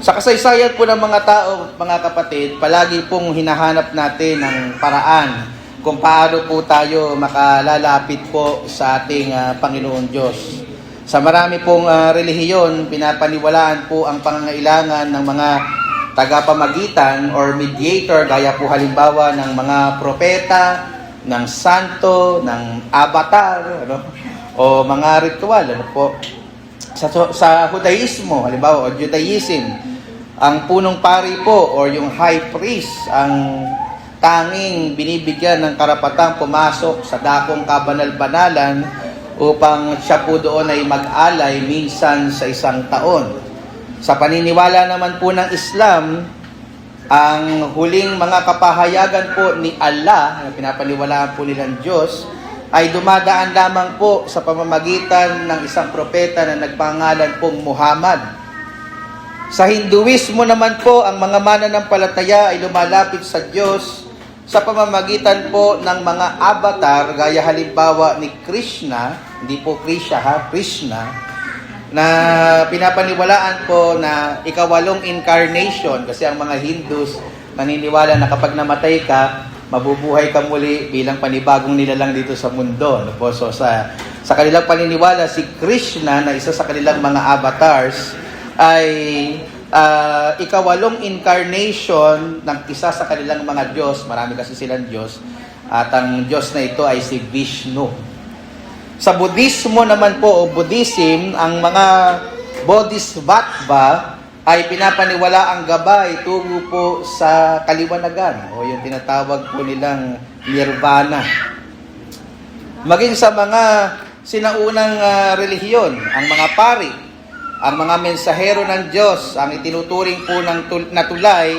Sa kasaysayan po ng mga tao, mga kapatid, palagi pong hinahanap natin ng paraan kung paano po tayo makalalapit po sa ating Panginoon Diyos. Sa marami pong relihiyon, pinapaniwalaan po ang pangangailangan ng mga tagapamagitan or mediator, gaya po halimbawa ng mga propeta, ng santo, ng avatar, o mga ritual, po. Sa Judaismo, halimbawa, o Judaism, ang punong pari po or yung high priest ang tanging binibigyan ng karapatang pumasok sa dakong kabanal-banalan upang siya po doon ay mag-alay minsan sa isang taon. Sa paniniwala naman po ng Islam, ang huling mga kapahayagan po ni Allah, na pinapaniwalaan po nilang Diyos, ay dumadaan lamang po sa pamamagitan ng isang propeta na nagpangalan pong Muhammad. Sa Hinduismo naman po, ang mga mananampalataya ay lumalapit sa Diyos sa pamamagitan po ng mga avatar, gaya halimbawa ni Krishna, hindi po Krishna, na pinapaniwalaan po na ikawalong incarnation, kasi ang mga Hindus naniniwala na kapag namatay ka, mabubuhay ka muli bilang panibagong nilalang dito sa mundo. So sa kanilang paniniwala, si Krishna na isa sa kanilang mga avatars ay ikawalong incarnation ng isa sa kanilang mga Diyos. Marami kasi silang Diyos. At ang Diyos na ito ay si Vishnu. Sa Buddhismo naman po, o Buddhism, ang mga Bodhisattva ay pinapaniwala ang gabay tungo po sa kaliwanagan, o yung tinatawag po nilang nirvana. Maging sa mga sinaunang relihiyon, ang mga pari, ang mga mensahero ng Diyos, ang itinuturing po na tulay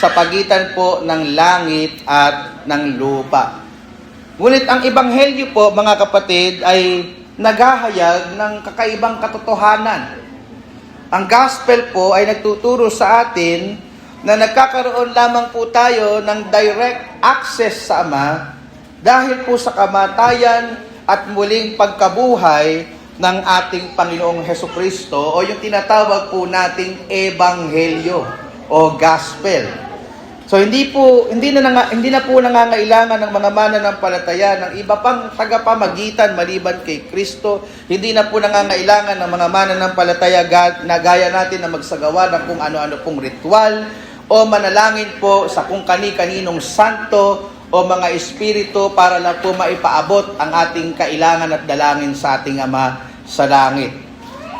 sa pagitan po ng langit at ng lupa. Ngunit ang ebanghelyo po, mga kapatid, ay naghahayag ng kakaibang katotohanan. Ang gospel po ay nagtuturo sa atin na nagkakaroon lamang po tayo ng direct access sa Ama dahil po sa kamatayan at muling pagkabuhay ng ating Panginoong Hesukristo, o yung tinatawag po nating ebanghelyo o gospel. So hindi na po nangangailangan ng mga mananampalataya ng iba pang tagapamagitan maliban kay Kristo. Hindi na po nangangailangan ng mga mananampalataya na gaya natin na magsagawa ng kung ano-ano pong ritual o manalangin po sa kung kani-kaninong santo o mga espiritu para lang po maipaabot ang ating kailangan at dalangin sa ating Ama sa langit.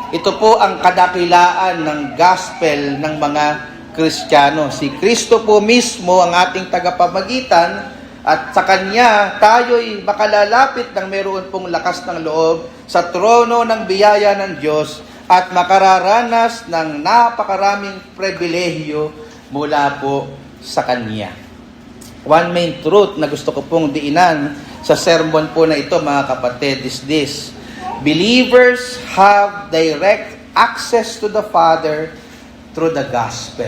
Ito po ang kadakilaan ng gospel ng mga Kristiyano. Si Kristo po mismo ang ating tagapamagitan at sa Kanya tayo'y makalalapit ng meron pong lakas ng loob sa trono ng biyaya ng Diyos at makararanas ng napakaraming pribilehyo mula po sa Kanya. One main truth na gusto ko pong diinan sa sermon po na ito, mga kapatid, is this: believers have direct access to the Father through the gospel.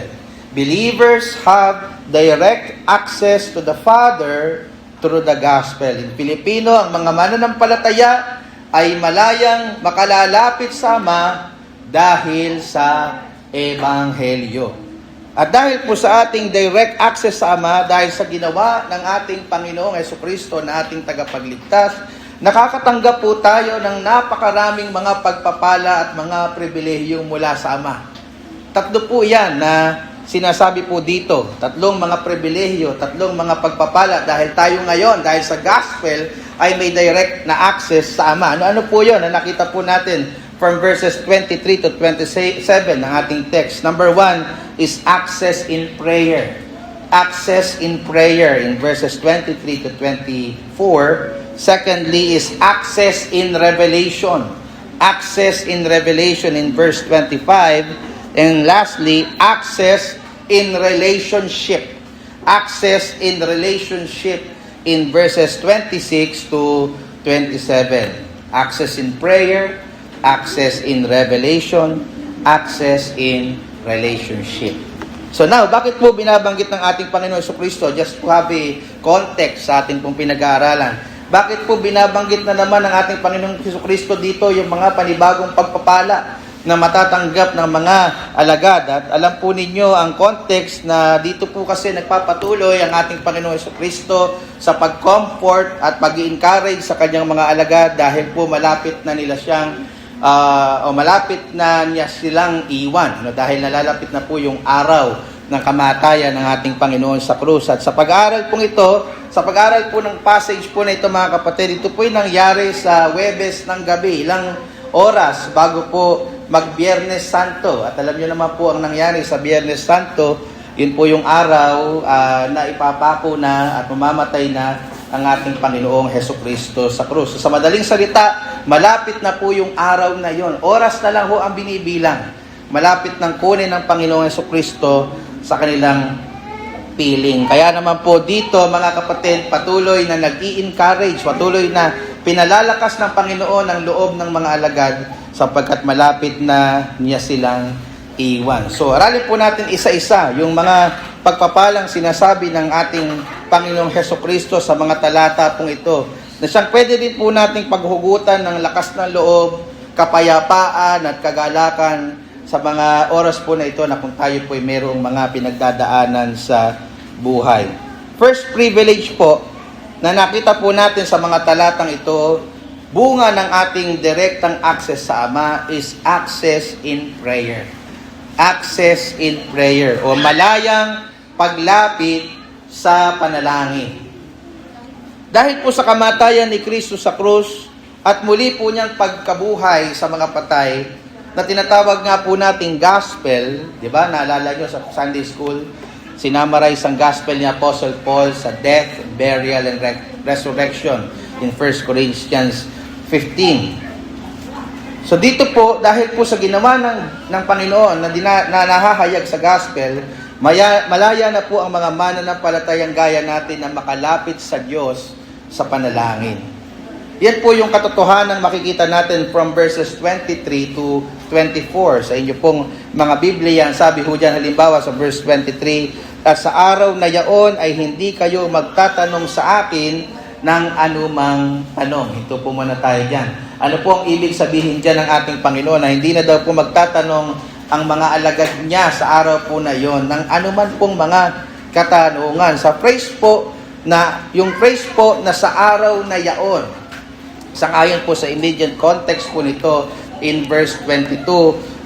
Believers have direct access to the Father through the gospel. In Pilipino, ang mga mananampalataya ay malayang makalalapit sa Ama dahil sa ebanghelyo. At dahil po sa ating direct access sa Ama, dahil sa ginawa ng ating Panginoong Hesukristo na ating tagapagligtas, nakakatanggap po tayo ng napakaraming mga pagpapala at mga pribilehiyong mula sa Ama. Tatlo po yan na sinasabi po dito. Tatlong mga pribilehiyo, tatlong mga pagpapala dahil tayo ngayon, dahil sa gospel, ay may direct na access sa Ama. Ano po yun na nakita po natin from verses 23 to 27 ng ating text. Number 1 is access in prayer. Access in prayer in verses 23 to 24. Secondly is access in revelation. Access in revelation in verse 25. And lastly, access in relationship. Access in relationship in verses 26 to 27. Access in prayer, access in revelation, access in relationship. So now, bakit po binabanggit ng ating Panginoon Jesucristo? Just to have a context sa ating pong pinag-aaralan. Bakit po binabanggit na naman ng ating Panginoong Jesucristo dito yung mga panibagong pagpapala? na matatanggap ng mga alagad. At alam po ninyo ang context na dito po kasi nagpapatuloy ang ating Panginoong Jesucristo sa pag-comfort at pag-encourage sa kanyang mga alagad dahil po malapit na nila siyang malapit na niya silang iwan. Dahil nalalapit na po yung araw ng kamatayan ng ating Panginoon sa krus. At sa pag-aaral pong ito, sa pag-aaral po ng passage po na ito mga kapatid, ito po yung nangyari sa Huwebes ng gabi, ilang oras bago po mag-Biyernes Santo. At alam niyo naman po ang nangyari sa Biyernes Santo, yun po yung araw na ipapako na at mamamatay na ang ating Panginoong Jesucristo sa krus. So, sa madaling salita, malapit na po yung araw na yon. Oras na lang ho ang binibilang. Malapit nang kunin ng Panginoong Jesucristo sa kanilang piling. Kaya naman po dito mga kapatid, patuloy na nag-i-encourage, patuloy na pinalalakas ng Panginoon ang loob ng mga alagad sapagkat malapit na niya silang iwan. So aralin po natin isa-isa yung mga pagpapalang sinasabi ng ating Panginoong Jesucristo sa mga talata pong ito, na siyang pwede din po nating paghugutan ng lakas ng loob, kapayapaan at kagalakan sa mga oras po na ito na kung tayo po ay mayroong mga pinagdadaanan sa buhay. First privilege po na nakita po natin sa mga talatang ito, bunga ng ating direktang access sa Ama is access in prayer. Access in prayer o malayang paglapit sa panalangin. Dahil po sa kamatayan ni Kristo sa krus at muli po niyang pagkabuhay sa mga patay, na tinatawag nga po nating gospel, di ba? Naalala nyo sa Sunday School, sinamarize ang gospel ni Apostle Paul sa death, burial, and resurrection in 1 Corinthians 15. So dito po, dahil po sa ginawa ng Panginoon na nahahayag sa gospel, malaya na po ang mga mananampalatayang gaya natin na makalapit sa Diyos sa panalangin. Yan po yung katotohanan makikita natin from verses 23 to 24. Sa inyo pong mga Biblia, sabi ho dyan halimbawa sa verse 23, at sa araw na yaon ay hindi kayo magtatanong sa akin ng anumang tanong. Ito po muna tayo dyan. Ano po ang ibig sabihin dyan ng ating Panginoon na hindi na daw po magtatanong ang mga alagad niya sa araw po na yon ng anuman pong mga katanungan. Sa phrase po na, yung phrase po na sa araw na yaon, sangayon po sa immediate context po nito in verse 22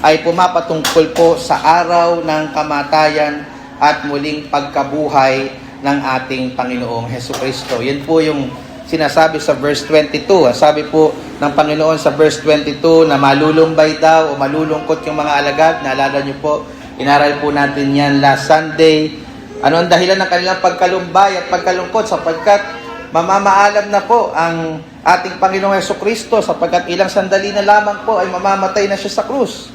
ay pumapatungkol po sa araw ng kamatayan at muling pagkabuhay ng ating Panginoong Jesucristo. Yan po yung sinasabi sa verse 22. Sabi po ng Panginoon sa verse 22 na malulumbay daw o malulungkot yung mga alagad. Naalala niyo po, inaral po natin yan last Sunday. Ano ang dahilan ng kanilang pagkalumbay at pagkalungkot? Sapagkat mamamaalam na po ang ating Panginoong Jesucristo sapagkat ilang sandali na lamang po ay mamamatay na siya sa krus.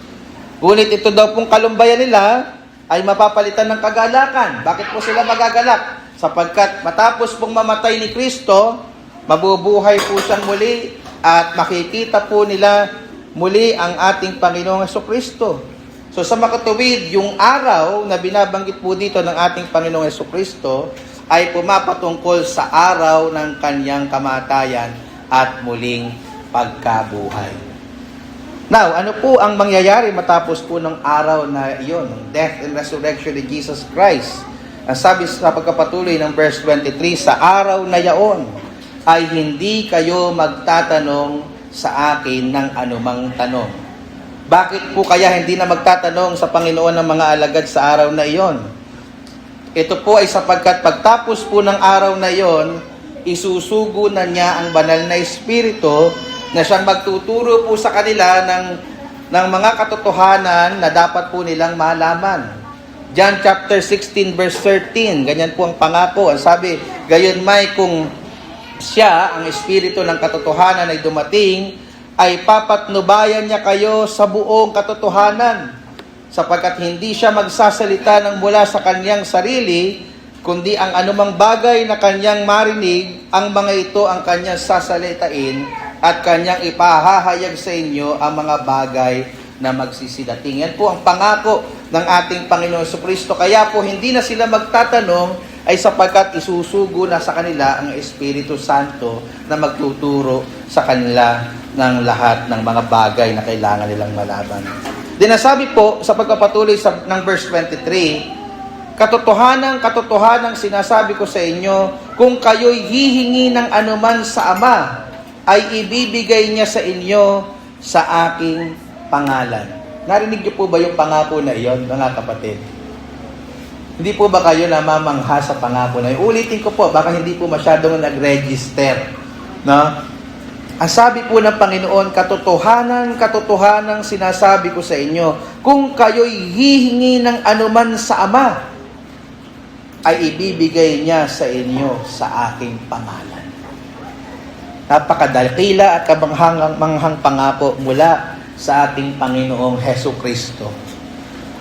Ngunit ito daw pong kalumbayan nila ay mapapalitan ng kagalakan. Bakit po sila magagalak? Sapagkat matapos pong mamatay ni Kristo, mabubuhay po siyang muli at makikita po nila muli ang ating Panginoong Jesucristo. So sa makatuwid, yung araw na binabanggit po dito ng ating Panginoong Jesucristo ay pumapatungkol sa araw ng kanyang kamatayan at muling pagkabuhay. Now, ano po ang mangyayari matapos po ng araw na iyon, ng death and resurrection ni Jesus Christ? Ang sabi sa pagkapatuloy ng verse 23, sa araw na yaon ay hindi kayo magtatanong sa akin ng anumang tanong. Bakit po kaya hindi na magtatanong sa Panginoon ng mga alagad sa araw na iyon? Ito po ay sapagkat pagtapos po ng araw na iyon, isusugo na niya ang banal na Espiritu na siyang magtuturo po sa kanila ng mga katotohanan na dapat po nilang malaman. John chapter 16 verse 13, ganyan po ang pangako. Ang sabi, gayon may kung siya, ang Espiritu ng katotohanan ay dumating, ay papatnubayan niya kayo sa buong katotohanan. Sapagkat hindi siya magsasalita ng mula sa kanyang sarili, kundi ang anumang bagay na kanyang marinig, ang mga ito ang kanyang sasalitain at kanyang ipahahayag sa inyo ang mga bagay na magsisidating. Yan po ang pangako ng ating Panginoon Jesucristo. Kaya po hindi na sila magtatanong ay sapagkat isusugo na sa kanila ang Espiritu Santo na magtuturo sa kanila ng lahat ng mga bagay na kailangan nilang malaman. Dinasabi po sa pagpapatuloy ng verse 23, katotohanan sinasabi ko sa inyo, kung kayo'y hihingi ng anuman sa Ama, ay ibibigay niya sa inyo sa aking pangalan. Narinig niyo po ba yung pangako na iyon, mga kapatid? Hindi po ba kayo namamangha sa pangako na iyon? Ulitin ko po, baka hindi po masyadong nag-register. No? Ang sabi po ng Panginoon, katotohanan sinasabi ko sa inyo, kung kayo'y hihingi ng anuman sa Ama, ay ibibigay niya sa inyo sa aking pangalan. Napakadakila at kamanghang pangako mula sa ating Panginoong Hesus Kristo.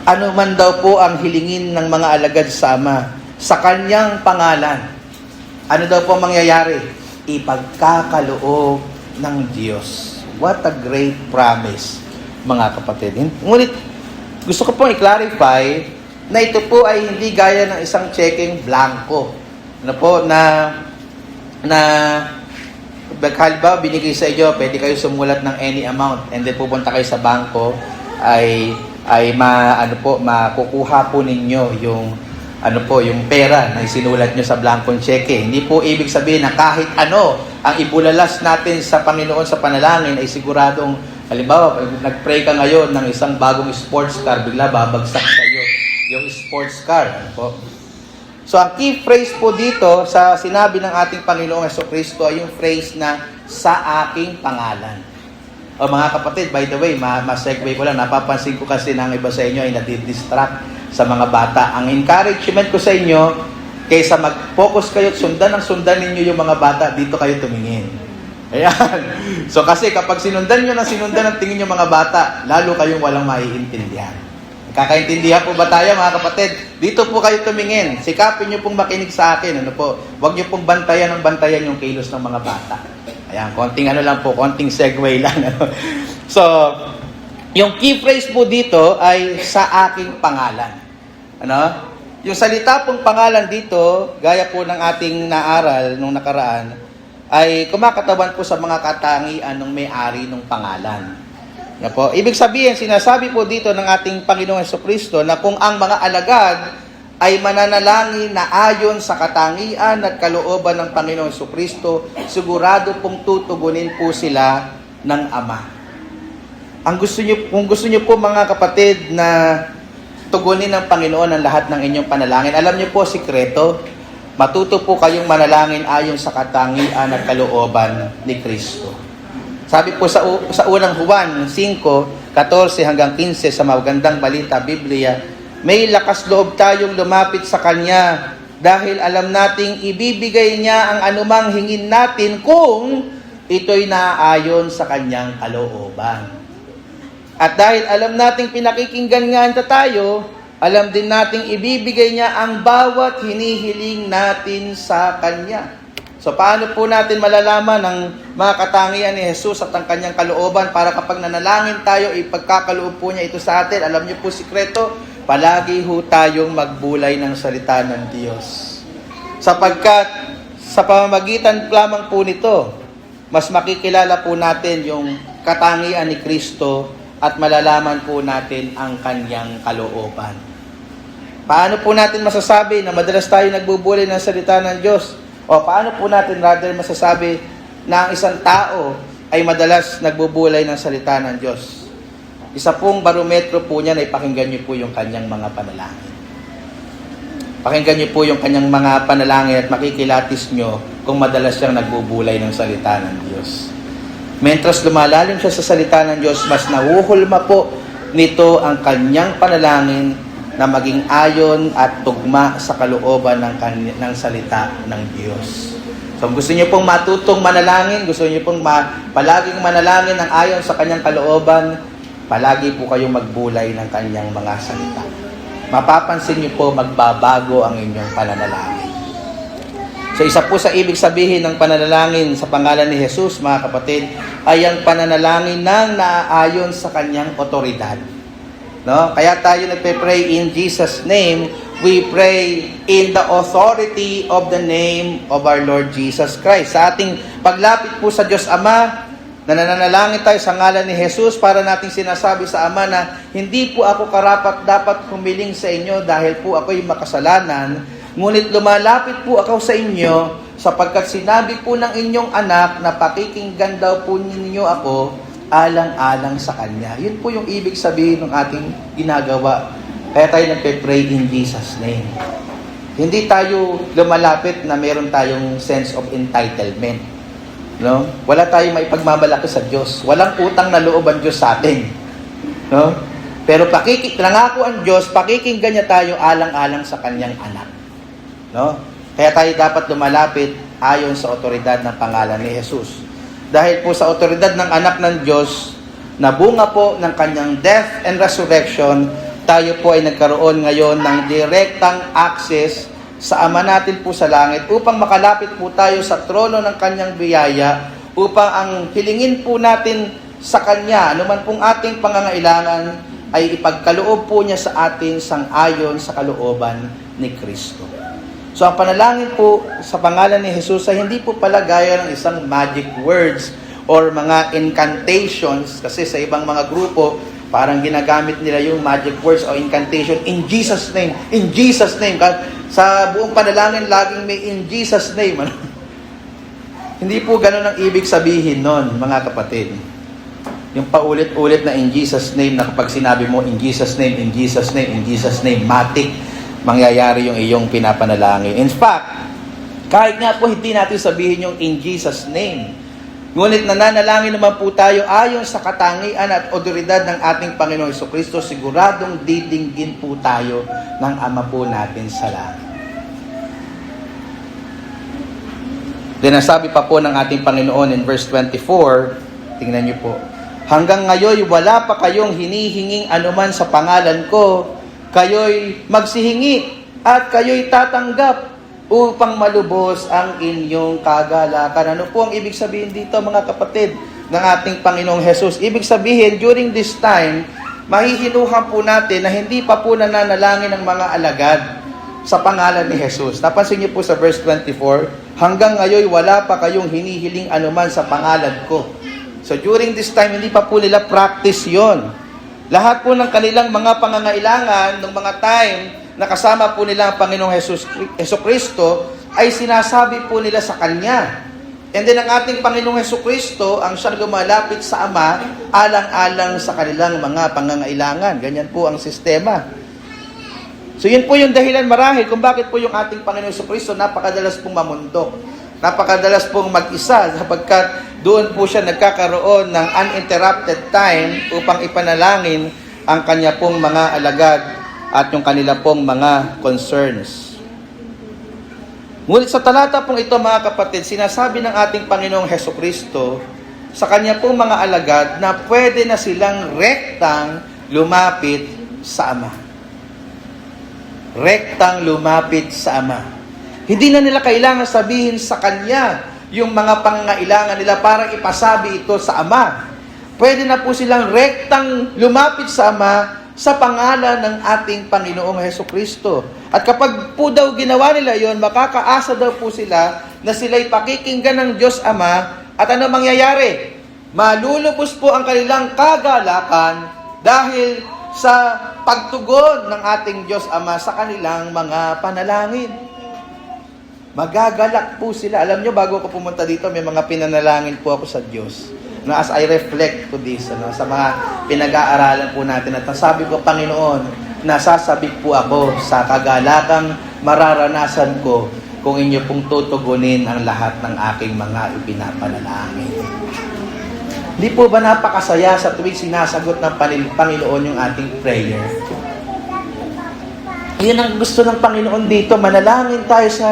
Ano man daw po ang hilingin ng mga alagad sa Ama, sa Kanyang pangalan, ano daw po mangyayari? Ipagkakaloob ng Diyos. What a great promise, mga kapatid. Ngunit, gusto ko pong i-clarify na ito po ay hindi gaya ng isang checking blanco. Ano po, na halimbawa, binigay sa inyo, pwede kayo sumulat ng any amount and then pupunta kayo sa bangko, makukuha po ninyo yung yung pera na isinulat nyo sa blankong cheque. Hindi po ibig sabihin na kahit ano ang ibulalas natin sa Panginoon sa panalangin ay siguradong, halimbawa, nag-pray ka ngayon ng isang bagong sports car, bigla babagsak sa iyo yung sports car. Ano po? So, ang key phrase po dito sa sinabi ng ating Panginoong Jesucristo ay yung phrase na sa aking pangalan. O mga kapatid, by the way, ma-segue ko lang, napapansin ko kasi ng iba sa inyo ay nadidistract sa mga bata. Ang encouragement ko sa inyo, kaysa mag-focus kayo at sundan ninyo yung mga bata, dito kayo tumingin. Ayan. So kasi kapag sinundan nyo ng tingin yung mga bata, lalo kayong walang maiintindihan. Kakaintindihan po ba tayo, mga kapatid? Dito po kayo tumingin. Sikapin nyo pong makinig sa akin. Huwag nyo pong bantayan yung kilos ng mga bata. Ayan, konting segue lang. So, yung key phrase po dito ay sa aking pangalan. Yung salita pong pangalan dito, gaya po ng ating naaral nung nakaraan, ay kumakatawan po sa mga katangian ng may-ari ng pangalan. Ibig sabihin, sinasabi po dito ng ating Panginoong Jesucristo na kung ang mga alagad ay mananalangin na ayon sa katangian at kalooban ng Panginoong Jesucristo, sigurado pong tutugunin po sila ng Ama. Kung gusto niyo po, mga kapatid, na tugunin ng Panginoon ang lahat ng inyong panalangin, alam niyo po sikreto, matuto po kayong manalangin ayon sa katangian at kalooban ni Kristo. Sabi po sa unang Juan 5:14 hanggang 15 sa magandang balita Biblia, may lakas loob tayong lumapit sa Kanya dahil alam nating ibibigay niya ang anumang hingin natin kung ito'y naaayon sa Kanyang kalooban. At dahil alam nating pinakikinggan nga tayo, alam din nating ibibigay niya ang bawat hinihiling natin sa Kanya. So paano po natin malalaman ang mga katangian ni Jesus at ang Kanyang kalooban para kapag nanalangin tayo, ipagkakaloob po niya ito sa atin? Alam niyo po sikreto, palagi ho tayong magbulay ng salita ng Diyos. Sapagkat sa pamamagitan lamang po nito, mas makikilala po natin yung katangian ni Kristo at malalaman po natin ang Kanyang kalooban. Paano po natin masasabi na madalas tayo nagbubulay ng salita ng Diyos? O paano po natin masasabi na ang isang tao ay madalas nagbubulay ng salita ng Diyos? Isa pong barometro po niya na ipakinggan niyo po yung kanyang mga panalangin. Pakinggan niyo po yung kanyang mga panalangin at makikilatis niyo kung madalas siyang nagbubulay ng salita ng Diyos. Mentras lumalalim siya sa salita ng Diyos, mas nahuhulma po nito ang kanyang panalangin na maging ayon at tugma sa kalooban ng salita ng Diyos. So, gusto niyo pong matutong manalangin, gusto niyo pong palaging manalangin ng ayon sa Kanyang kalooban, palagi po kayong magbulay ng Kanyang mga salita. Mapapansin niyo po, magbabago ang inyong pananalangin. So, isa po sa ibig sabihin ng pananalangin sa pangalan ni Jesus, mga kapatid, ay ang pananalangin ng naaayon sa Kanyang otoridad. Kaya tayo nagpe-pray in Jesus' name. We pray in the authority of the name of our Lord Jesus Christ. Sa ating paglapit po sa Diyos Ama, na nananalangin tayo sa ngalan ni Jesus para nating sinasabi sa Ama na hindi po ako karapat dapat humiling sa inyo dahil po ako'y makasalanan, ngunit lumalapit po ako sa inyo sapagkat sinabi po ng inyong anak na pakikinggan daw po ninyo ako alang-alang sa Kanya. Yun po yung ibig sabihin ng ating ginagawa. Kaya tayo nagpe-pray in Jesus' name. Hindi tayo lumalapit na meron tayong sense of entitlement. No? Wala tayong maipagmamalaki sa Diyos. Walang utang na loob ang Diyos sa atin. No? Pero nangako ang Diyos, pakikinggan niya tayo alang-alang sa Kanyang anak. No? Kaya tayo dapat lumalapit ayon sa otoridad ng pangalan ni Jesus. Dahil po sa otoridad ng anak ng Diyos, na bunga po ng Kanyang death and resurrection, tayo po ay nagkaroon ngayon ng direktang access sa Ama natin po sa langit upang makalapit po tayo sa trono ng Kanyang biyaya upang ang hilingin po natin sa Kanya, anuman pong ating pangangailangan, ay ipagkaloob po niya sa atin sang-ayon sa kalooban ni Kristo. So ang panalangin po sa pangalan ni Jesus ay hindi po pala gaya ng isang magic words or mga incantations, kasi sa ibang mga grupo parang ginagamit nila yung magic words o incantation, in Jesus' name, in Jesus' name. Sa buong panalangin, laging may in Jesus' name. Hindi po ganun ang ibig sabihin nun, mga kapatid. Yung paulit-ulit na in Jesus' name, na kapag sinabi mo in Jesus' name, in Jesus' name, in Jesus' name, matik, mangyayari yung iyong pinapanalangin. In fact, kahit nga po hindi natin sabihin yung in Jesus' name, ngunit nananalangin naman po tayo ayon sa katangian at otoridad ng ating Panginoong Jesucristo, siguradong didinggin po tayo ng Ama po natin sa langit. Then nasabi pa po ng ating Panginoon in verse 24, tingnan niyo po, hanggang ngayon wala pa kayong hinihinging anuman sa pangalan ko, kayo'y magsihingi at kayo'y tatanggap upang malubos ang inyong kagalakan. Ano po ang ibig sabihin dito, mga kapatid, ng ating Panginoong Jesus? Ibig sabihin, during this time, mahihinuhan po natin na hindi pa po nananalangin ng mga alagad sa pangalan ni Jesus. Napansin niyo po sa verse 24, hanggang ngayon wala pa kayong hinihiling anuman sa pangalan ko. So during this time, hindi pa po nila practice yon. Lahat po ng kanilang mga pangangailangan ng mga time na kasama po nila ang Panginoong Jesucristo ay sinasabi po nila sa Kanya. And then ang ating Panginoong Jesucristo ang siyang lumalapit sa Ama alang-alang sa kanilang mga pangangailangan. Ganyan po ang sistema. So yun po yung dahilan marahil kung bakit po yung ating Panginoong Jesucristo napakadalas pong mamundok. Napakadalas pong mag-isa sapagkat doon po siya nagkakaroon ng uninterrupted time upang ipanalangin ang kanya pong mga alagad at yung kanila pong mga concerns. Ngunit sa talata pong ito, mga kapatid, sinasabi ng ating Panginoong Jesucristo sa kanya pong mga alagad na pwede na silang rektang lumapit sa Ama. Rektang lumapit sa Ama. Hindi na nila kailangan sabihin sa Kanya yung mga pangangailangan nila para ipasabi ito sa Ama. Pwede na po silang rektang lumapit sa Ama sa pangalan ng ating Panginoong Jesucristo. At kapag po daw ginawa nila yon, makakaasa daw po sila na sila'y pakikinggan ng Diyos Ama. At ano mangyayari? Malulubos po ang kanilang kagalakan dahil sa pagtugon ng ating Diyos Ama sa kanilang mga panalangin. Magagalak po sila. Alam nyo, bago ako pumunta dito, may mga pinanalangin po ako sa Diyos. No, as I reflect to this, sa mga pinag-aaralan po natin, at sabi ko, Panginoon, nasasabik po ako sa kagalakang mararanasan ko kung inyo pong tutugunin ang lahat ng aking mga ipinapanalangin. Di po ba napakasaya sa tuwing sinasagot ng Panginoon yung ating prayer? Yan ang gusto ng Panginoon dito. Manalangin tayo sa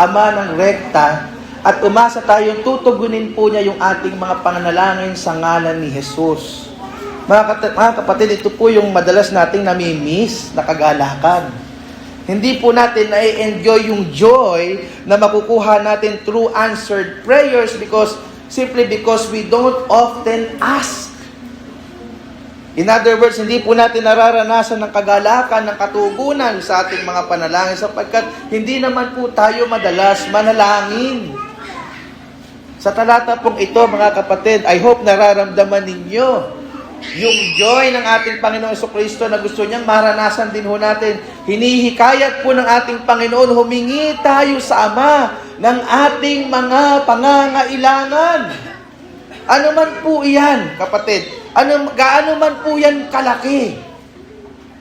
Ama ng rekta at umasa tayong tutugunin po niya yung ating mga pananalangin sa ngalan ni Jesus. Mga kapatid, ito po yung madalas nating nami-miss na kagalakan. Hindi po natin na-enjoy yung joy na makukuha natin through answered prayers simply because we don't often ask. In other words, hindi po natin nararanasan ng kagalakan, ng katugunan sa ating mga panalangin sapagkat hindi naman po tayo madalas manalangin. Sa talata pong ito, mga kapatid, I hope nararamdaman ninyo yung joy ng ating Panginoon Jesucristo na gusto niyang maranasan din ho natin. Hinihikayat po ng ating Panginoon, humingi tayo sa Ama ng ating mga pangangailangan. Ano man po iyan, kapatid? Gaano man po yan kalaki?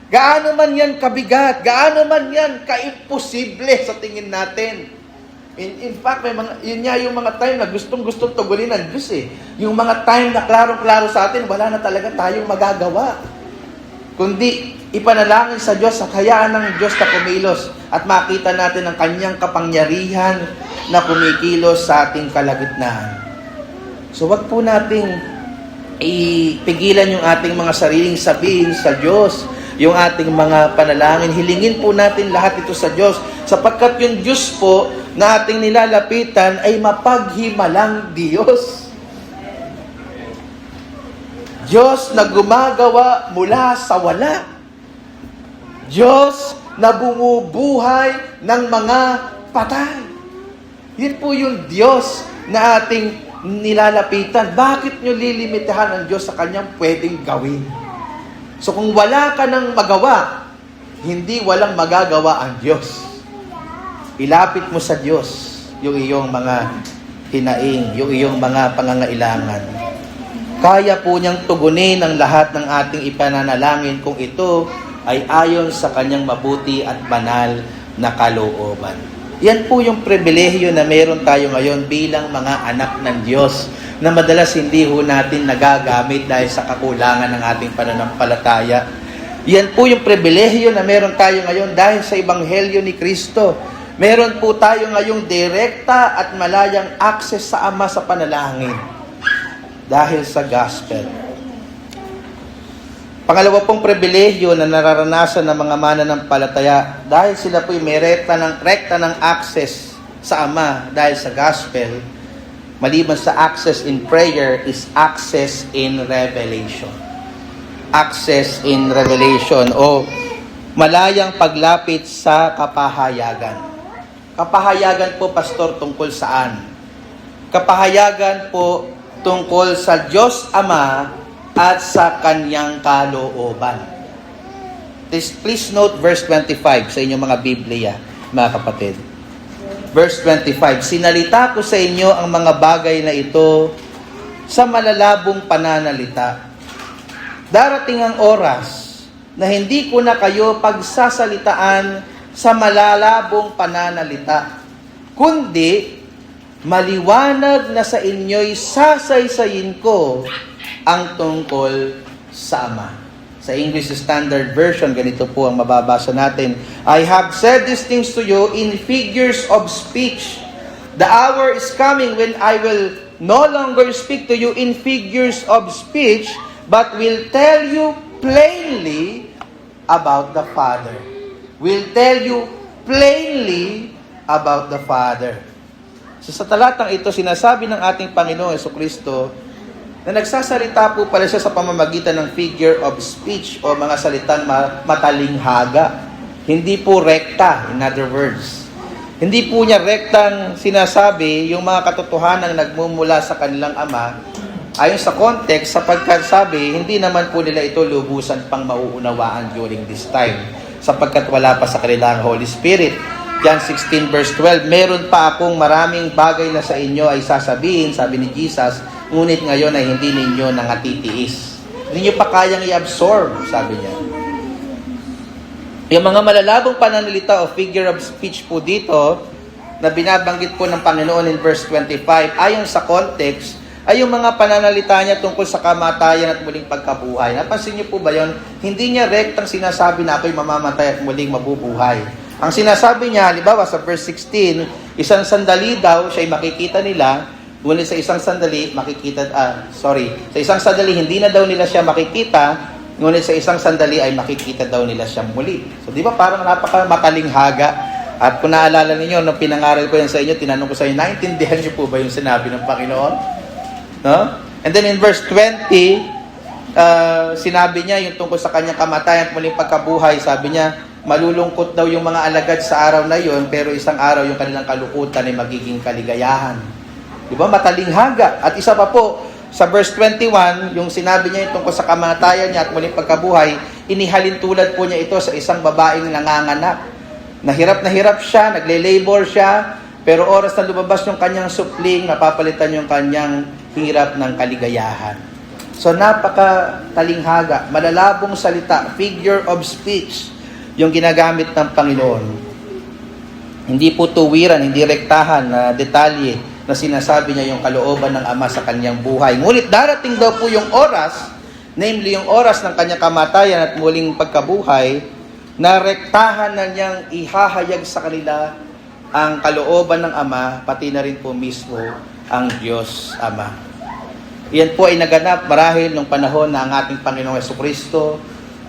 Gaano man yan kabigat? Gaano man yan kaimposible sa tingin natin? In fact, yun nga yung mga time na gustong-gustong tugulin ng Diyos eh. Yung mga time na klarong-klaro sa atin, wala na talaga tayong magagawa. Kundi, ipanalangin sa Diyos, sa kayaan ng Diyos na kumilos at makita natin ang kanyang kapangyarihan na kumikilos sa ating kalagitnaan. So, wag po nating ipigilan yung ating mga sariling sabihin sa Diyos, yung ating mga panalangin. Hilingin po natin lahat ito sa Diyos, sapagkat yung Diyos po na ating nilalapitan ay mapaghimalang Diyos. Diyos na gumagawa mula sa wala. Diyos na bumubuhay ng mga patay. Yun po yung Diyos na ating nilalapitan. Bakit nyo lilimitahan ang Diyos sa kanyang pwedeng gawin? So kung wala ka nang magawa, hindi walang magagawa ang Diyos. Ilapit mo sa Diyos yung iyong mga hinaing, yung iyong mga pangangailangan. Kaya po niyang tugunin ang lahat ng ating ipananalangin kung ito ay ayon sa kanyang mabuti at banal na kalooban. Yan po yung pribilehiyo na meron tayo ngayon bilang mga anak ng Diyos na madalas hindi ho natin nagagamit dahil sa kakulangan ng ating pananampalataya. Yan po yung pribilehiyo na meron tayo ngayon dahil sa Ebanghelyo ni Kristo. Meron po tayo ngayong direkta at malayang access sa Ama sa panalangin dahil sa gospel. Pangalawa pong pribilehyo na nararanasan ng mga mananampalataya dahil sila po may rekta ng access sa Ama dahil sa gospel, maliban sa access in prayer is access in revelation. Access in revelation o malayang paglapit sa kapahayagan. Kapahayagan po, Pastor, tungkol saan? Kapahayagan po tungkol sa Diyos Ama at sa kanyang kalooban. Please note verse 25 sa inyong mga Biblia, mga kapatid. Verse 25, sinalita ko sa inyo ang mga bagay na ito sa malalabong pananalita. Darating ang oras na hindi ko na kayo pagsasalitaan sa malalabong pananalita, kundi maliwanag na sa inyo'y sasaysayin ko ang tungkol sa Ama. Sa English Standard Version, ganito po ang mababasa natin. I have said these things to you in figures of speech. The hour is coming when I will no longer speak to you in figures of speech, but will tell you plainly about the Father. Will tell you plainly about the Father. So sa talatang ito, sinasabi ng ating Panginoon Jesucristo na nagsasalita po pala siya sa pamamagitan ng figure of speech o mga salitang matalinghaga. Hindi po rekta, in other words. Hindi po niya rektang sinasabi yung mga katotohanan na nagmumula sa kanilang Ama ayon sa context, sapagkat sabi, hindi naman po nila ito lubusan pang mauunawaan during this time, sapagkat wala pa sa kanilang Holy Spirit. John 16 verse 12, meron pa akong maraming bagay na sa inyo ay sasabihin, sabi ni Jesus, ngunit ngayon ay hindi ninyo nangatitiis. Hindi nyo pa kayang i-absorb, sabi niya. Yung mga malalabong pananalita o figure of speech po dito, na binabanggit po ng Panginoon in verse 25, ayon sa context, ay yung mga pananalita niya tungkol sa kamatayan at muling pagkabuhay. Napansin niyo po ba yun? Hindi niya rektang sinasabi na ako'y mamamatay at muling mabubuhay. Ang sinasabi niya, halimbawa sa verse 16, isang sandali daw siya'y makikita nila, ngunit sa isang sandali sa isang sandali hindi na daw nila siya makikita, ngunit sa isang sandali ay makikita daw nila siya muli. So di ba parang napaka-matalinghaga? At kung naalala ninyo, nung pinangaral ko yan sa inyo, tinanong ko sa inyo, naintindihan niyo po ba yung sinabi ng Panginoon? No? And then in verse 20, sinabi niya yung tungkol sa kanyang kamatayan at muling pagkabuhay, sabi niya, malulungkot daw yung mga alagad sa araw na yon, pero isang araw yung kanilang kalukutan ay magiging kaligayahan. Di ba? Matalinghaga. At isa pa po, sa verse 21, yung sinabi niya tungkol sa kamatayan niya at muling pagkabuhay, inihalin tulad po niya ito sa isang babaeng nanganganak. Na hirap siya, nagle-labor siya, pero oras na lumabas yung kanyang supling, napapalitan yung kanyang hirap ng kaligayahan. So napaka-talinghaga, malalabong salita, figure of speech, yung ginagamit ng Panginoon. Hindi po tuwiran, hindi rektahan na detalye na sinasabi niya yung kalooban ng Ama sa kanyang buhay. Ngunit darating daw po yung oras, namely yung oras ng kanyang kamatayan at muling pagkabuhay, na rektahan na niyang ihahayag sa kanila ang kalooban ng Ama, pati na rin po mismo ang Diyos Ama. Iyan po ay naganap marahil nung panahon na ang ating Panginoong Jesucristo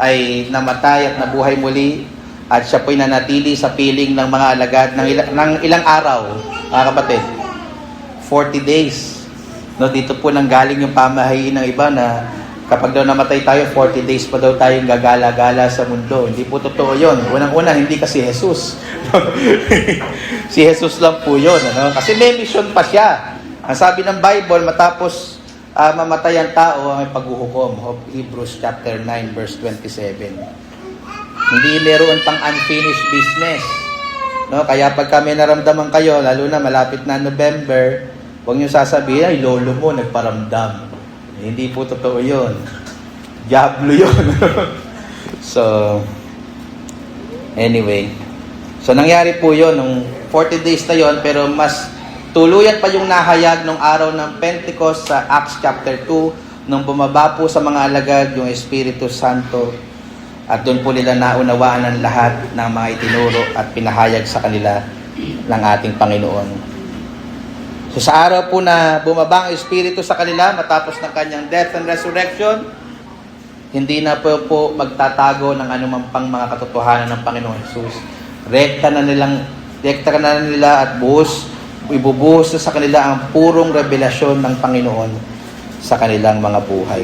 ay namatay at nabuhay muli, at siya po'y nanatili sa piling ng mga alagad ng ilang araw, mga kapatid. 40 days. No, dito po nanggaling yung pamahain ng iba na kapag daw namatay tayo, 40 days pa daw tayong gagala-gala sa mundo. Hindi po totoo yun. Unang-una, hindi kasi Jesus. Si Jesus lang po yun. Ano? Kasi may mission pa siya. Ang sabi ng Bible, matapos mamatay ang tao, may paghuhukom. Hebrews chapter 9, verse 27. Hindi meron pang unfinished business. No? Kaya pag kami naramdaman kayo, lalo na malapit na November, huwag niyo sasabihin, ay, lolo mo nagparamdam. Hindi po totoo yun. Diablo yun. So, anyway. So, nangyari po yun, nung 40 days na yun, pero mas tuluyan pa yung nahayag nung araw ng Pentecost sa Acts chapter 2, nung bumaba po sa mga alagad yung Espiritu Santo, at doon po nila naunawaan ang lahat ng mga itinuro at pinahayag sa kanila ng ating Panginoon. So sa araw po na bumaba ang Espiritu sa kanila matapos ng kanyang death and resurrection, hindi na po magtatago ng anumang pang mga katotohanan ng Panginoon Jesus. Rekta na nila at ibubuhos na sa kanila ang purong revelasyon ng Panginoon sa kanilang mga buhay.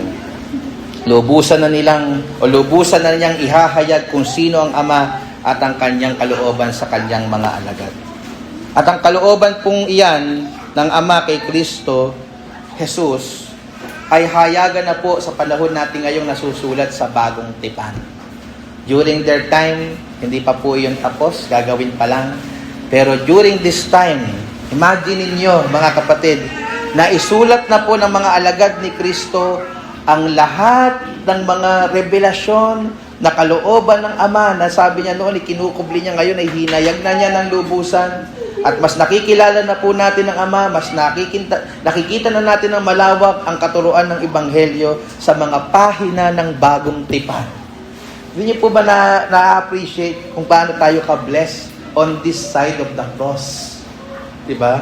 Lubusan na niyang ihahayag kung sino ang Ama at ang kanyang kalooban sa kanyang mga alagad. At ang kalooban pong iyan ng Ama kay Kristo Jesus ay hayagan na po sa panahon natin ngayong nasusulat sa bagong tipan. During their time, hindi pa po yun tapos, gagawin pa lang. Pero during this time, imagine ninyo mga kapatid, na isulat na po ng mga alagad ni Kristo ang lahat ng mga revelasyon na kalooban ng Ama na sabi niya noon, ikinukubli niya ngayon ay hinayag na niya ng lubusan. At mas nakikilala na po natin ang Ama, mas nakikita na natin ng malawak ang katuruan ng Ebanghelyo sa mga pahina ng bagong tipan. Hindi niyo po ba na-appreciate kung paano tayo ka-bless on this side of the cross? Diba?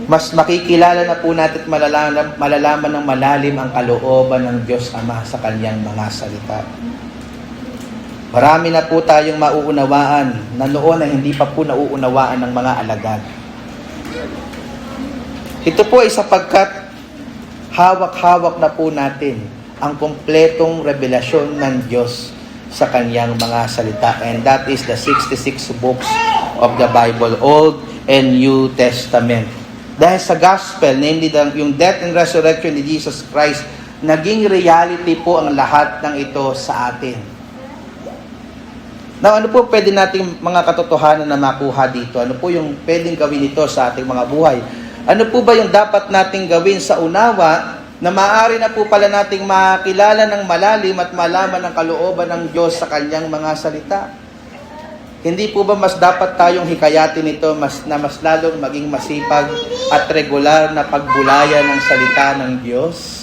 Mas makikilala na po natin at malalaman ng malalim ang kalooban ng Diyos Ama sa kanyang mga salita. Marami na po tayong mauunawaan na noon na hindi pa po nauunawaan ng mga alagad. Ito po ay sapagkat hawak-hawak na po natin ang kumpletong revelasyon ng Diyos sa kanyang mga salita. And that is the 66 books of the Bible, Old and New Testament. Dahil sa gospel, namely yung death and resurrection ni Jesus Christ, naging reality po ang lahat ng ito sa atin. Now, ano po pwede nating mga katotohanan na makuha dito? Ano po yung pwedeng gawin ito sa ating mga buhay? Ano po ba yung dapat nating gawin sa unawa na maaari na po pala nating makilala ng malalim at malaman ang kalooban ng Diyos sa kanyang mga salita? Hindi po ba mas dapat tayong hikayatin ito mas lalong maging masipag at regular na pagbulayan ng salita ng Diyos?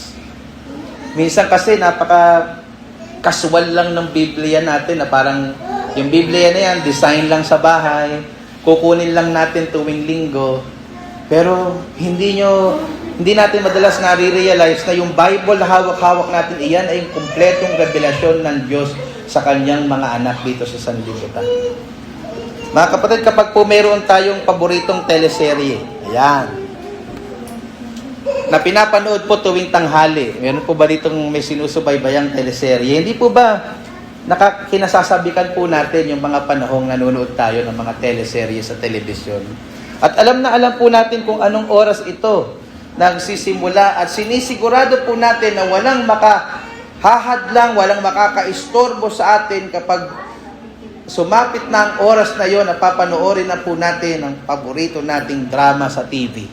Minsan kasi napaka-casual lang ng Biblia natin na parang yung Biblia na yan, design lang sa bahay, kukunin lang natin tuwing linggo, pero hindi natin madalas nare-realize na yung Bible na hawak-hawak natin, iyan ay yung kumpletong revelasyon ng Diyos sa kanyang mga anak dito sa sanlibutan. Mga kapatid, kapag po meron tayong paboritong teleserye, ayan, na pinapanood po tuwing tanghali, meron po ba ditong may sinusubaybayang teleserye? Hindi po ba kinasasabikan po natin yung mga panahong nanonood tayo ng mga teleserye sa telebisyon? At alam na alam po natin kung anong oras ito nagsisimula at sinisigurado po natin na walang makahahadlang, walang makakaistorbo sa atin kapag sumapit na ang oras na yon na papanoorin na po natin ang paborito nating drama sa TV.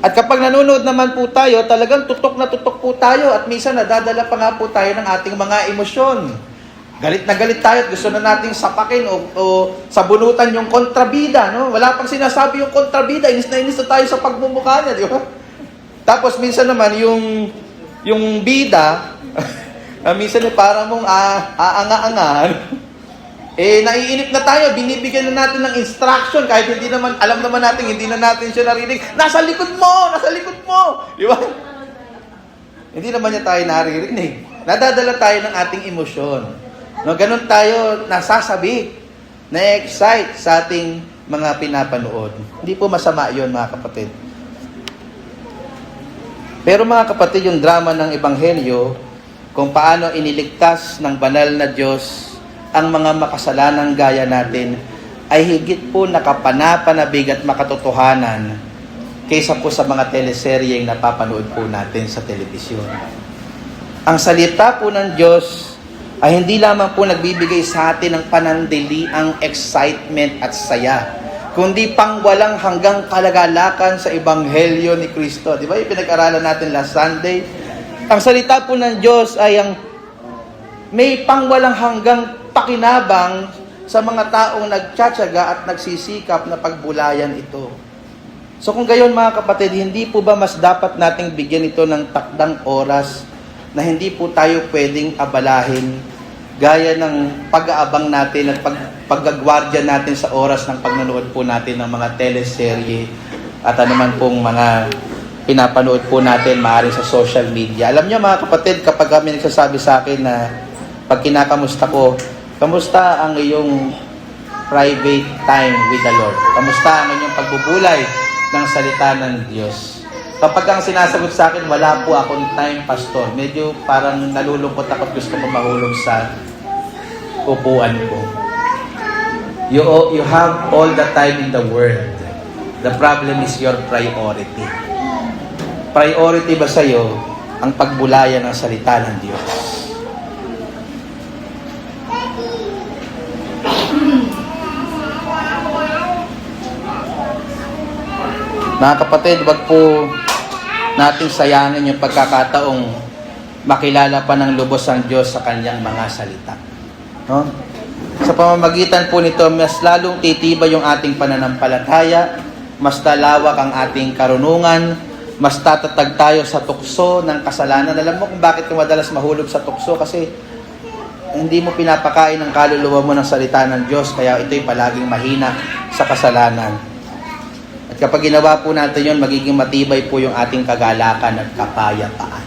At kapag nanonood naman po tayo, talagang tutok na tutok po tayo at minsan nadadala pa nga po tayo ng ating mga emosyon. Galit na galit tayo at gusto na nating sapakin o sabunutan yung kontrabida, no? Wala pang sinasabi yung kontrabida, inis na tayo sa pagmumukha niya, di ba? Tapos minsan naman yung bida, minsan para mong aanga-anga. Naiinip na tayo, binibigyan na natin ng instruction kahit hindi naman, alam naman natin, hindi na natin siya narinig. Nasa likod mo! Di ba? Hindi naman niya tayo naririnig. Nadadala tayo ng ating emosyon. No, ganun tayo nasasabi, na-excite sa ating mga pinapanood. Hindi po masama yon mga kapatid. Pero mga kapatid, yung drama ng Ebanghelyo, kung paano iniligtas ng banal na Diyos ang mga makasalanang gaya natin, ay higit po nakapanapanabig at makatotohanan kaysa po sa mga teleseryeng napapanood po natin sa telebisyon. Ang salita po ng Diyos ay hindi lamang po nagbibigay sa atin ng panandaliang excitement at saya, kundi pang walang hanggang kalagalakan sa Ebanghelyo ni Kristo. Di ba? Pinag-aralan natin last Sunday. Ang salita po ng Diyos ay ang may pang walang hanggang pakinabang sa mga taong nagtsatsaga at nagsisikap na pagbulayan ito. So kung gayon mga kapatid, hindi po ba mas dapat nating bigyan ito ng takdang oras na hindi po tayo pwedeng abalahin gaya ng pag-aabang natin at paggagwardya natin sa oras ng pagnanood po natin ng mga teleserye at anuman pong mga pinapanood po natin maaaring sa social media. Alam niyo mga kapatid, kapag kami nagsasabi sa akin na pag kinakamusta ko, kamusta ang iyong private time with the Lord? Kamusta ang inyong pagbubulay ng salita ng Diyos? Kapag ang sinasagot sa akin, wala po akong time, pastor. Medyo parang nalulungkot ako at gusto ko mahulog sa upuan ko. You have all the time in the world. The problem is your priority. Priority ba sa iyo ang pagbulayan ng salita ng Diyos? Mga kapatid, wag po nating sayangin yung pagkakataong makilala pa ng lubos ang Diyos sa kanyang mga salita. No? Sa pamamagitan po nito, mas lalong titibay yung ating pananampalataya, mas lalawak ang ating karunungan, mas tatatag tayo sa tukso ng kasalanan. Alam mo kung bakit ka madalas mahulog sa tukso? Kasi hindi mo pinapakain ang kaluluwa mo ng salita ng Diyos, kaya ito'y palaging mahina sa kasalanan. At kapag ginawa po natin yun, magiging matibay po yung ating kagalakan at kapayapaan.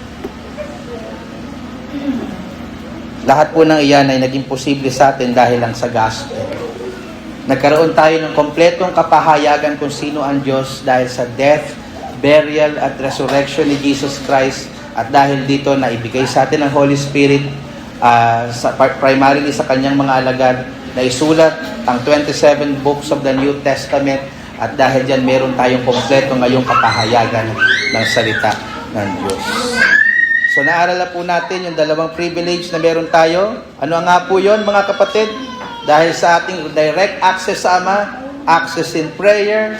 Lahat po ng iyan ay naging posible sa atin dahil lang sa gospel. Nagkaroon tayo ng kompletong kapahayagan kung sino ang Diyos dahil sa death, burial at resurrection ni Jesus Christ, at dahil dito na ibigay sa atin ang Holy Spirit primarily sa kanyang mga alagad na isulat ang 27 books of the New Testament, at dahil dyan meron tayong kompleto ngayong kapahayagan ng salita ng Diyos. So naaral na po natin yung dalawang privilege na meron tayo. Ano nga po yun mga kapatid? Dahil sa ating direct access sa Ama, access in prayer,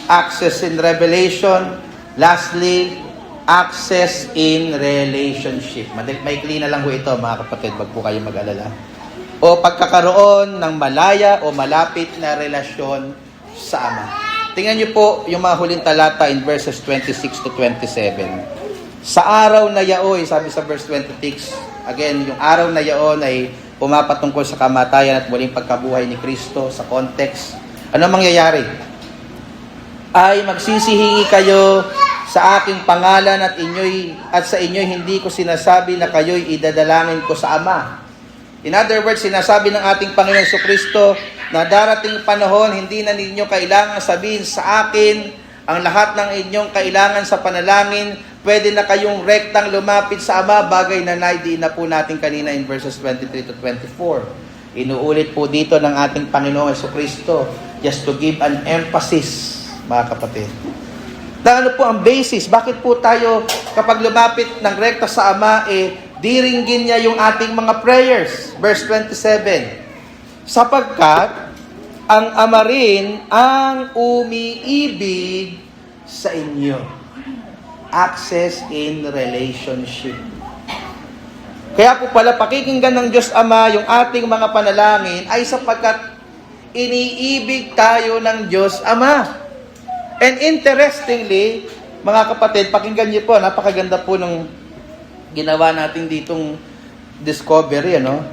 access in revelation, lastly, access in relationship. Maikli na lang po ito mga kapatid, wag po kayo mag-alala. O pagkakaroon ng malaya o malapit na relasyon sa Ama. Tingnan niyo po yung mga huling talata in verses 26 to 27. Sa araw na yaoy, sabi sa verse 26, again, yung araw na yaon ay pumapatungkol sa kamatayan at muling pagkabuhay ni Kristo sa context. Ano mangyayari? Ay magsisihingi kayo sa aking pangalan at sa inyo'y hindi ko sinasabi na kayo'y idadalangin ko sa Ama. In other words, sinasabi ng ating Panginoon Jesucristo na darating panahon, hindi na ninyo kailangan sabihin sa akin ang lahat ng inyong kailangan sa panalangin. Pwede na kayong rektang lumapit sa Ama, bagay na naidiin na po natin kanina in verses 23 to 24. Inuulit po dito ng ating Panginoong Jesucristo just to give an emphasis, mga kapatid. Na ano po ang basis? Bakit po tayo kapag lumapit ng rekta sa Ama, diringgin niya yung ating mga prayers? Verse 27, sapagkat ang Ama rin ang umiibig sa inyo. Access in relationship. Kaya po pala, pakikinggan ng Diyos Ama yung ating mga panalangin ay sapagkat iniibig tayo ng Diyos Ama. And interestingly, mga kapatid, pakinggan niyo po, napakaganda po ng ginawa natin ditong discovery, ano?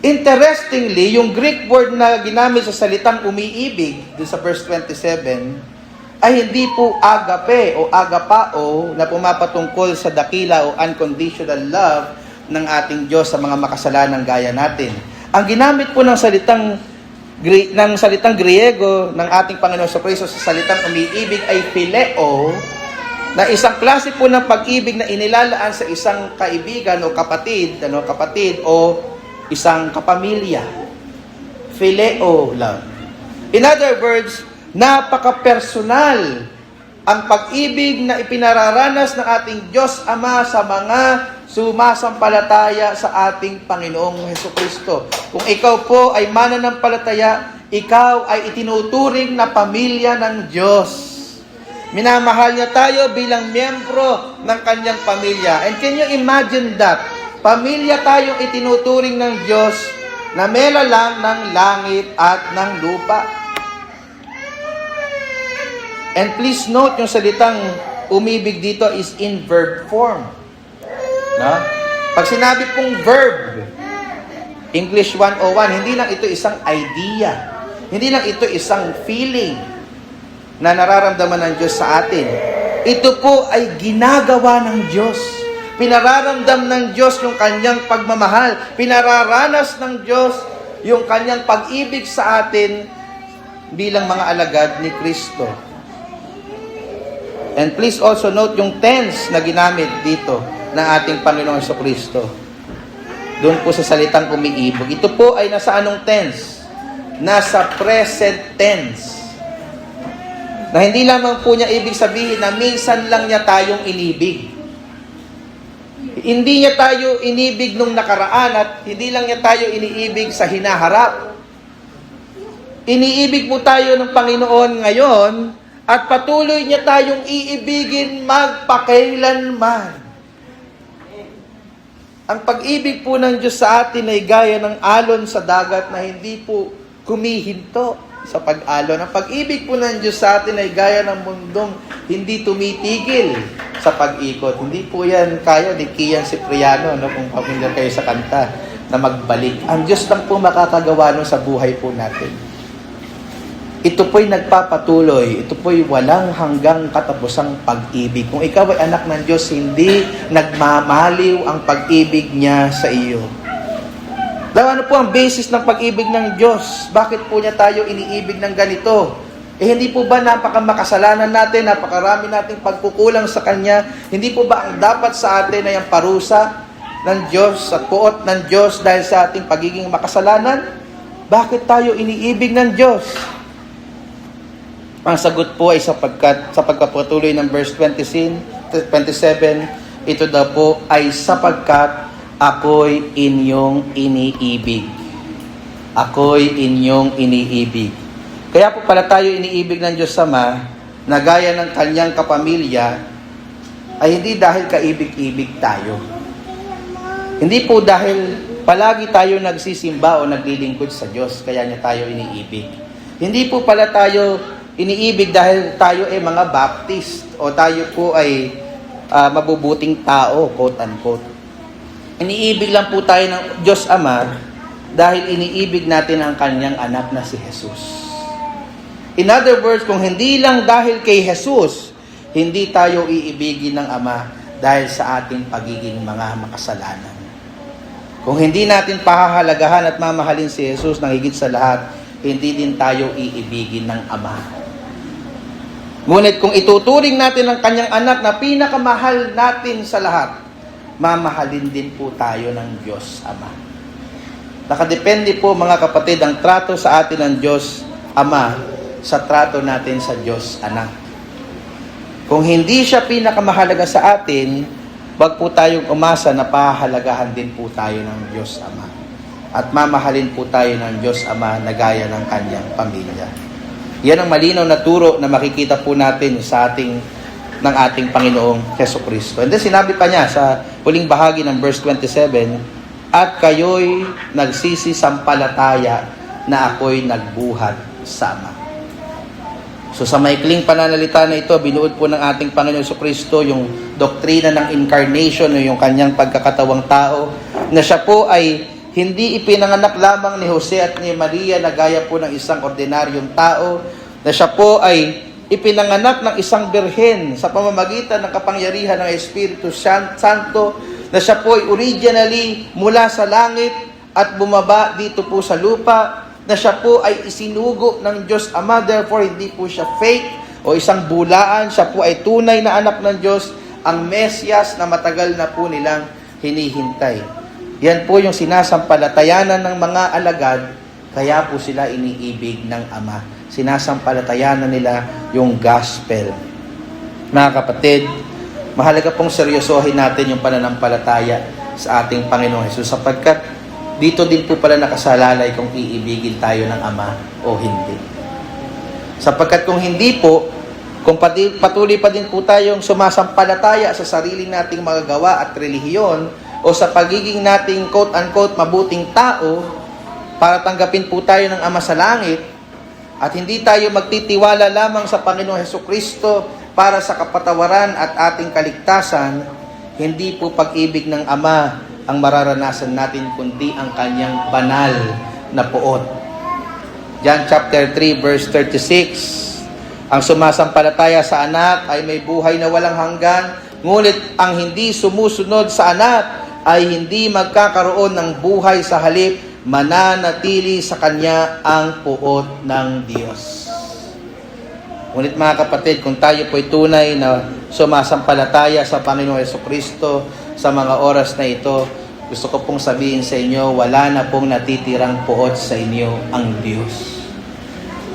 Interestingly, yung Greek word na ginamit sa salitang umiibig, dun sa verse 27, ay hindi po agape o agapao na pumapatungkol sa dakila o unconditional love ng ating Diyos sa mga makasalanang gaya natin. Ang ginamit po ng salitang Griego ng ating Panginoon sa Kristo sa salitang umiibig ay phileo, na isang klase po ng pag-ibig na inilalaan sa isang kaibigan o kapatid o isang kapamilya. Phileo love. In other words, napaka-personal ang pag-ibig na ipinararanas ng ating Diyos Ama sa mga sumasampalataya sa ating Panginoong Jesucristo. Kung ikaw po ay mananampalataya, ikaw ay itinuturing na pamilya ng Diyos. Minamahal niya tayo bilang miyembro ng kanyang pamilya. And can you imagine that? Pamilya tayong itinuturing ng Diyos na mela lang ng langit at ng lupa. And please note, yung salitang umibig dito is in verb form. No? Pag sinabi pong verb, English 101, hindi lang ito isang idea. Hindi lang ito isang feeling na nararamdaman ng Diyos sa atin. Ito po ay ginagawa ng Diyos. Pinararamdam ng Diyos yung kanyang pagmamahal. Pinararanas ng Diyos yung kanyang pag-ibig sa atin bilang mga alagad ni Kristo. And please also note yung tense na ginamit dito ng ating Panginoong Jesucristo. Doon po sa salitang umiibig. Ito po ay nasa anong tense? Nasa present tense. Na hindi lamang po niya ibig sabihin na minsan lang niya tayong inibig. Hindi niya tayo inibig nung nakaraan at hindi lang niya tayo iniibig sa hinaharap. Iniibig po tayo ng Panginoon ngayon at patuloy niya tayong iibigin magpakailanman. Ang pag-ibig po ng Diyos sa atin ay gaya ng alon sa dagat na hindi po kumihinto sa pag-alon. Ang pag-ibig po ng Diyos sa atin ay gaya ng mundong hindi tumitigil sa pag-ikot. Hindi po yan kaya ni Kian Cipriano, no, kung pamilyar kayo sa kanta, na magbalik. Ang Diyos lang po makakagawa no, sa buhay po natin. Ito po'y nagpapatuloy. Ito po'y walang hanggang katapusang pag-ibig. Kung ikaw ay anak ng Diyos, hindi nagmamaliw ang pag-ibig niya sa iyo. Dahil ano po ang basis ng pag-ibig ng Diyos? Bakit po niya tayo iniibig ng ganito? Hindi po ba napakamakasalanan natin, napakarami nating pagkukulang sa Kanya? Hindi po ba ang dapat sa atin ay ang parusa ng Diyos at puot ng Diyos dahil sa ating pagiging makasalanan? Bakit tayo iniibig ng Diyos? Ang sagot po ay sa pagkapatuloy ng verse 27, ito daw po ay sapagkat ako'y inyong iniibig. Ako'y inyong iniibig. Kaya po pala tayo iniibig ng Diyos Ama na gaya ng kanyang kapamilya ay hindi dahil kaibig-ibig tayo. Hindi po dahil palagi tayo nagsisimba o naglilingkod sa Diyos kaya niya tayo iniibig. Hindi po pala tayo iniibig dahil tayo ay mga Baptist o tayo po ay mabubuting tao, quote-unquote. Iniibig lang po tayo ng Diyos Ama dahil iniibig natin ang kanyang anak na si Jesus. In other words, kung hindi lang dahil kay Jesus, hindi tayo iibigin ng Ama dahil sa ating pagiging mga makasalanan. Kung hindi natin pahahalagahan at mamahalin si Jesus nang higit sa lahat, hindi din tayo iibigin ng Ama. Ngunit kung ituturing natin ang kanyang anak na pinakamahal natin sa lahat, mamahalin din po tayo ng Diyos Ama. Nakadepende po mga kapatid ang trato sa atin ng Diyos Ama sa trato natin sa Diyos Anak. Kung hindi siya pinakamahalaga sa atin, wag po tayong umasa na pahahalagahan din po tayo ng Diyos Ama. At mamahalin po tayo ng Diyos Ama na gaya ng kanyang pamilya. Yan ang malinaw na turo na makikita po natin ng ating Panginoong Hesukristo. And then sinabi pa niya sa huling bahagi ng verse 27, at kayo'y nagsisisampalataya na ako'y nagbuhat sa Ama. So sa maikling pananalita na ito, binuod po ng ating Panginoong Hesukristo yung doktrina ng incarnation, yung kanyang pagkakatawang tao, na siya po ay hindi ipinanganak lamang ni Jose at ni Maria na gaya po ng isang ordinaryong tao, na siya po ay ipinanganak ng isang birhen sa pamamagitan ng kapangyarihan ng Espiritu Santo, na siya po ay originally mula sa langit at bumaba dito po sa lupa, na siya po ay isinugo ng Diyos Ama, therefore hindi po siya fake o isang bulaan, siya po ay tunay na anak ng Diyos, ang Mesyas na matagal na po nilang hinihintay. Yan po yung sinasampalatayanan ng mga alagad, kaya po sila iniibig ng Ama. Sinasampalatayanan nila yung gospel. Mga kapatid, mahalaga pong seryosohin natin yung pananampalataya sa ating Panginoong Hesus, sapagkat dito din po pala nakasalalay kung iibigin tayo ng Ama o hindi. Sapagkat kung hindi po, kung patuloy pa din po tayong sumasampalataya sa sarili nating mga gawa at relihiyon, o sa pagiging nating quote-unquote mabuting tao, para tanggapin po tayo ng Ama sa langit, at hindi tayo magtitiwala lamang sa Panginoong Hesukristo para sa kapatawaran at ating kaligtasan, hindi po pag-ibig ng Ama ang mararanasan natin, kundi ang kanyang banal na puot. John chapter 3 verse 36, ang sumasampalataya sa anak ay may buhay na walang hanggan, ngunit ang hindi sumusunod sa anak ay hindi magkakaroon ng buhay, sa halip mananatili sa kanya ang puot ng Diyos. Ngunit mga kapatid, kung tayo po'y tunay na sumasampalataya sa Panginoong Hesukristo sa mga oras na ito, gusto ko pong sabihin sa inyo, wala na pong natitirang puot sa inyo ang Diyos.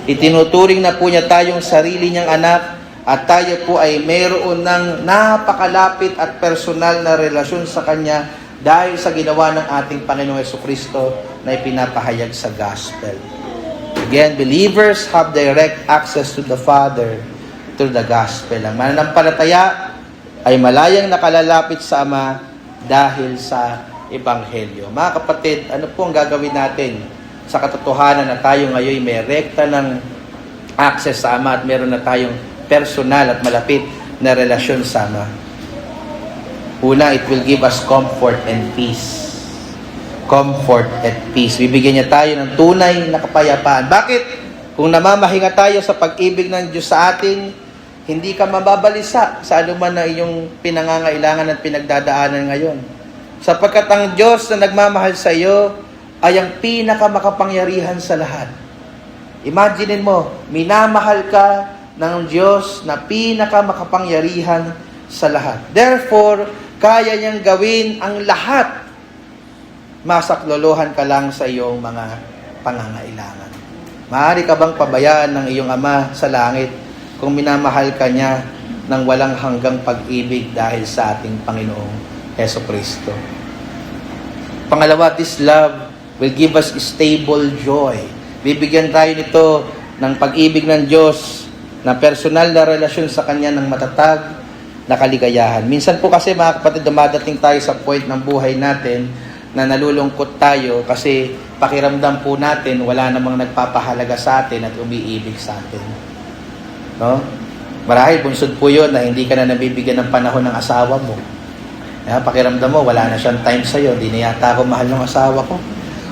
Itinuturing na po niya tayong sarili niyang anak, at tayo po ay mayroon ng napakalapit at personal na relasyon sa Kanya dahil sa ginawa ng ating Panginoong Hesukristo na ipinapahayag sa gospel. Again, believers have direct access to the Father through the gospel. Ang mananampalataya ay malayang nakalalapit sa Ama dahil sa Ebanghelyo. Mga kapatid, ano po ang gagawin natin sa katotohanan na tayo ngayon may rekta ng access sa Ama at meron na tayong personal at malapit na relasyon sa Ama? Una, it will give us comfort and peace. Comfort at peace. Bibigyan niya tayo ng tunay na kapayapaan. Bakit? Kung namamahinga tayo sa pag-ibig ng Diyos sa atin, hindi ka mababalisa sa anuman na iyong pinangangailangan at pinagdadaanan ngayon. Sapagkat ang Diyos na nagmamahal sa iyo ay ang pinakamakapangyarihan sa lahat. Imaginin mo, minamahal ka ng Diyos na pinakamakapangyarihan sa lahat. Therefore, kaya niyang gawin ang lahat. Masaklolohan ka lang sa iyong mga pangangailangan. Maaari ka bang pabayaan ng iyong Ama sa langit kung minamahal ka niya ng walang hanggang pag-ibig dahil sa ating Panginoong Hesukristo? Pangalawa, this love will give us stable joy. Bibigyan tayo nito ng pag-ibig ng Diyos na personal na relasyon sa Kanya ng matatag na kaligayahan. Minsan po kasi mga kapatid, dumadating tayo sa point ng buhay natin na nalulungkot tayo kasi pakiramdam po natin wala namang nagpapahalaga sa atin at umiibig sa atin. No? Marahil bunsod po yun na hindi ka na nabibigyan ng panahon ng asawa mo. Pakiramdam mo, wala na siyang time sa'yo, hindi na yata ako mahal ng asawa ko.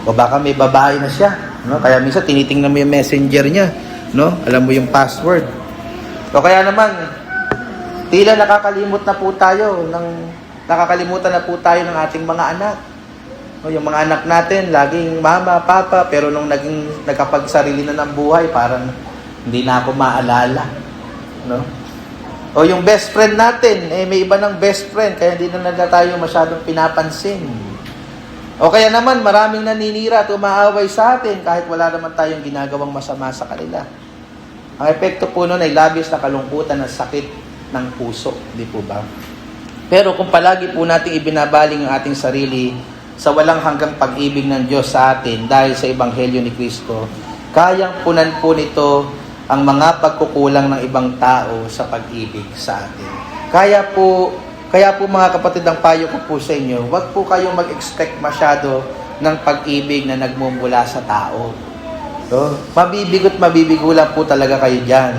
O baka may babae na siya. No? Kaya minsan tinitingnan mo yung messenger niya. No? Alam mo yung password. O kaya naman, tila nakakalimutan na po tayo ng ating mga anak. No, yung mga anak natin, laging mama, papa, pero nung nagkapagsarili na ng buhay, parang hindi na ako maalala. No? O yung best friend natin, may iba ng best friend, kaya hindi na tayo masyadong pinapansin. O kaya naman, maraming naninira at umaaway sa atin kahit wala naman tayong ginagawang masama sa kanila. Ang epekto po nun ay labis na kalungkutan at sakit ng puso, di po ba? Pero kung palagi po natin ibinabaling ang ating sarili sa walang hanggang pag-ibig ng Diyos sa atin dahil sa Ebanghelyo ni Kristo, kayang punan po nito ang mga pagkukulang ng ibang tao sa pag-ibig sa atin. Kaya po mga kapatid, ang payo ko po sa inyo, huwag po kayong mag-expect masyado ng pag-ibig na nagmumula sa tao. So, mabibigo lang po talaga kayo dyan.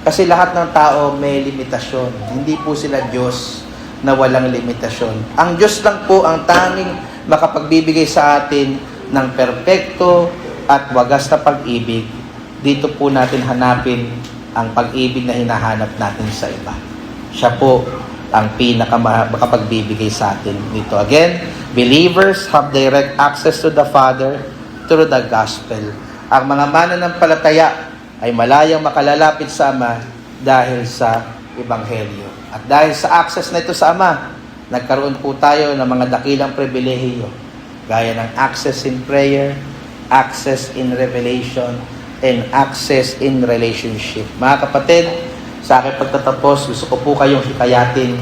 Kasi lahat ng tao may limitasyon. Hindi po sila Diyos na walang limitasyon. Ang Diyos lang po ang tanging makapagbibigay sa atin ng perpekto at wagas na pag-ibig. Dito po natin hanapin ang pag-ibig na hinahanap natin sa iba. Siya po ang pinaka-makapagbibigay sa atin dito. Again, believers have direct access to the Father through the gospel. Ang mga mananampalataya ay malayang makalalapit sa Ama dahil sa Ebanghelyo. At dahil sa access na ito sa Ama, nagkaroon po tayo ng mga dakilang pribilehiyo, gaya ng access in prayer, access in revelation, and access in relationship. Mga kapatid, sa aking pagtatapos, gusto ko po kayong hikayatin,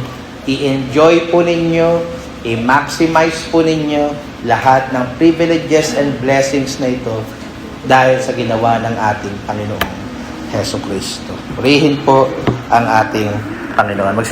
i-enjoy po ninyo, i-maximize po ninyo lahat ng privileges and blessings na ito dahil sa ginawa ng ating Panginoong Hesus Kristo. Purihin po ang ating Panginoon.